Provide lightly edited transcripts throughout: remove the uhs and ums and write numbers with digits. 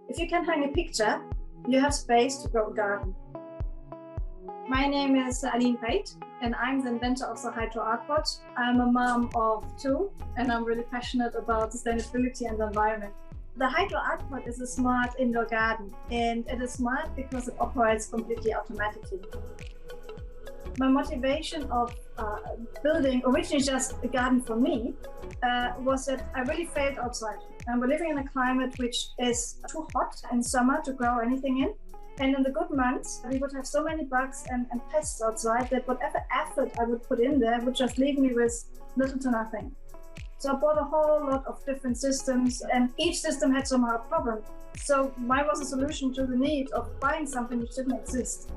If you can hang a picture, you have space to grow a garden. My name is Aline Pate, and I'm the inventor of the HydroArtPod. I'm a mom of two, and I'm really passionate about sustainability and the environment. The HydroArtPod is a smart indoor garden, and it is smart because it operates completely automatically. My motivation of building originally just a garden for me was that I really failed outside. And we're living in a climate which is too hot in summer to grow anything in. And in the good months, we would have so many bugs and pests outside that whatever effort I would put in there would just leave me with little to nothing. So I bought a whole lot of different systems, and each system had somehow a problem. So mine was a solution to the need of buying something which didn't exist.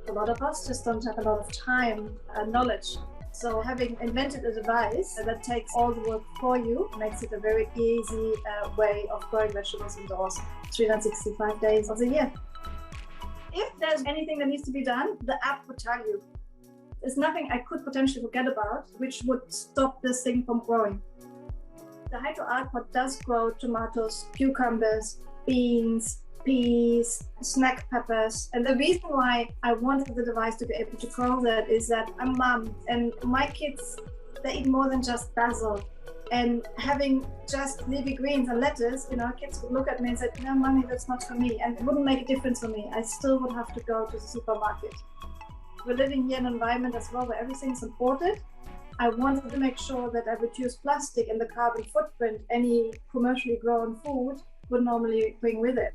A lot of us just don't have a lot of time and knowledge. So having invented a device that takes all the work for you makes it a very easy way of growing vegetables indoors 365 days of the year. If there's anything that needs to be done, the app would tell you. There's nothing I could potentially forget about which would stop this thing from growing. The HydroArtPod does grow tomatoes, cucumbers, beans, peas, snack peppers. And the reason why I wanted the device to be able to grow that is that I'm a mom, and my kids, they eat more than just basil. And having just leafy greens and lettuce, kids would look at me and say, no, mommy, that's not for me. And it wouldn't make a difference for me. I still would have to go to the supermarket. We're living here in an environment as well where everything's imported. I wanted to make sure that I reduce plastic and the carbon footprint any commercially grown food would normally bring with it.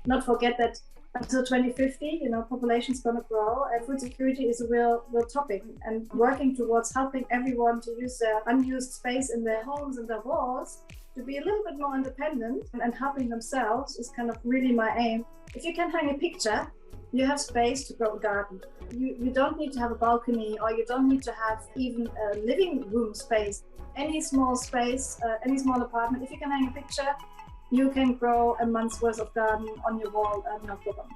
Not forget that until 2050, population's going to grow, and food security is a real topic. And working towards helping everyone to use their unused space in their homes and their walls to be a little bit more independent and helping themselves is kind of really my aim. If you can hang a picture, you have space to grow a garden. You don't need to have a balcony, or you don't need to have even a living room space. Any small space, any small apartment, if you can hang a picture, you can grow a month's worth of garden on your wall, no problem.